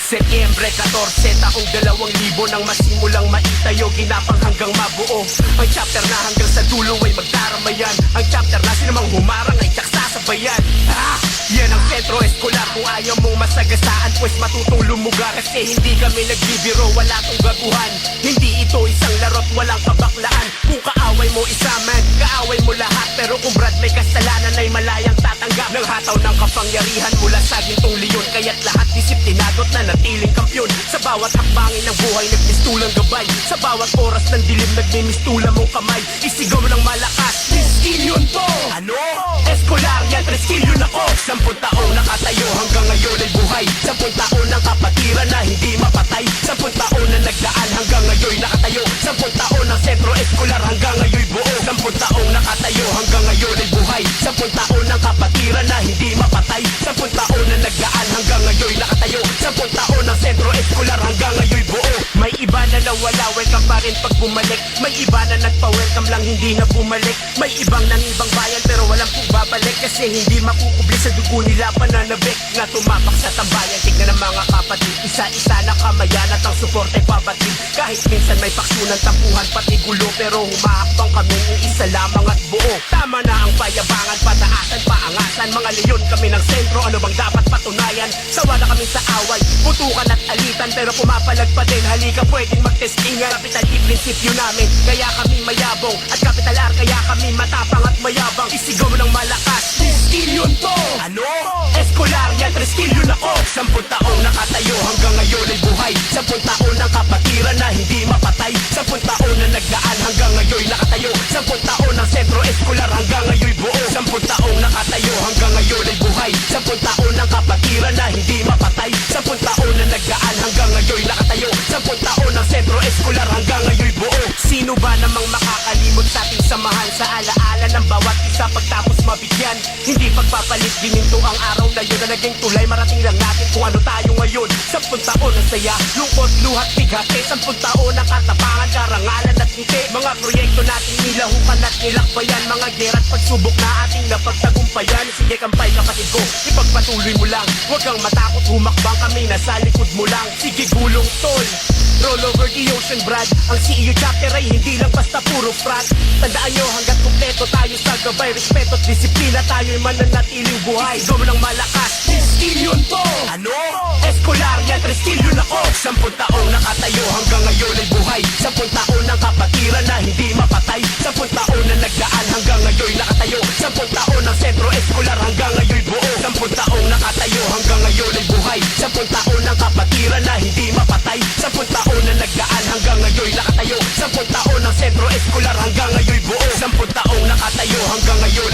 Setyembre 14, taong 2000 nang masimulang maitayo, ginapang hanggang mabuo. Ang chapter na hanggang sa dulo ay magdaramayan. Ang chapter na sinamang humarang ay tsak sasabayan. Yan ang sentro eskolar. Kung ayaw mong masagasaan, pues matutong lumugar. Kasi hindi kami nagbibiro, wala tong gaguhan. Hindi ito isang laro't walang kabaklaan. Kung kaaway mo isaman, kaaway mo lahat. Pero kung brad may kasalanan ay malayang tatanggap ng hataw ng kapangyarihan mula sa gintong leon. Kaya't lahat disiplinadot na natiling kampyon. Sa bawat hakbangin ng buhay nagmistulang gabay. Sa bawat oras ng dilim nagmimistula mong kamay. Isigaw ng malakas, Triskelion to! Ano? Eskolar yan, Triskelion ako. 10 taong nakatayo hanggang ngayon ay buhay. 10 taon ng kapatiran na hindi mapatay. 10 taon na nagdaan hanggang ngayon nakatayo. 10 taon ng sentro eskolar hanggang ngayon buo. 10 taong nakatayo hanggang ngayon ay buhay. 10 taon ng kapatiran na hindi mapatay. 10 taon na nagdaan hanggang ngayon nakatayo. 10 taon ng sentro eskolar hanggang ngayon buo. May iba na nawala, welcome pa rin pag bumalik. May iba na nagpa-welcome lang hindi na bumalik. May ibang nangibang bayan pero walang kung babalik. Kasi hindi makukubli sa dugo nila pananabik na tumapak sa tambayan. Tignan ng mga kapatid, isa-isa na kamayan at ang suporta'y pabatid. Kahit minsan may paksunan, tampuhan pati gulo, pero humahakbang kami yung isa lamang at buo. Tama na ang payabangan, pataasan, paangasan. Mga leyon kami ng sentro, ano bang dapat patunayan? Sawa na kami sa away, putukan at alitan, pero pumapalag pa din. Halika pwedeng magtestingan. Capital E prinsipyo namin, kaya kami mayabong. At capital R kaya kami matapang at mayabang. Isigaw ng malakas, Triskelion to! Ano? Eskolar yan, Triskelion ako. 10 taong nakatayo hanggang ngayon ay buhay. 10 taon ng kapatiran na hindi mapatay. 10 taon na nagdaan hanggang ngayon nakatayo. 10 taon ng sentro eskolar hanggang ngayon buo. 10 taong nakatayo hanggang ngayon ay buhay. 10 taon ng kapatiran na hindi mapatay. 10 taon na nagdaan hanggang ngayon nakatayo. 10 taon ng sentro eskolar hanggang ngayon buo. Sino ba namang makakalimot sa ating samahan? Sa alaala ng bawat isa pagtapos mabigyan. Hindi pagpapalit, gininto ang araw na yun na naging tulay. Marating lang natin kung ano tayo ngayon. 10 taon ng saya, lungkot, luhat, bigate. 10 taon ng katapangan, karangalan at ngiti. Mga proyekto natin nilahukan at nilakbayan. Mga gera at pagsubok na ating napagtagumpayan. Sige kampay kapatid ko, ipagpatuloy mo lang. Huwag kang matakot, humakbang kami nasa likod mo lang. Sige gulong tol, roll over the ocean brad. Ang CEO chapter ay hindi lang basta puro frat. Tandaan nyo hanggat kumpleto tayo sa gabay. Respeto at disiplina tayo'y mananatiling buhay. Isigaw ng malakas, Triskelion to! Ano? Eskolar yan, Triskelion ako. 10 taong nakatayo hanggang ngayon ay buhay. 10 taon ng kapatiran na hindi mapatay. 10 taon na nagdaan hanggang ngayon nakatayo. 10 taon ng sentro eskolar hanggang ngayon buo. 10 taong nakatayo hanggang ngayon ay buhay. 10 taon ng kapatiran na hindi mapatay. 10 taon na nagdaan hanggang ngayon nakatayo. 10 taon ng sentro eskolar hanggang ngayon buo. 10 taong nakatayo hanggang ngayon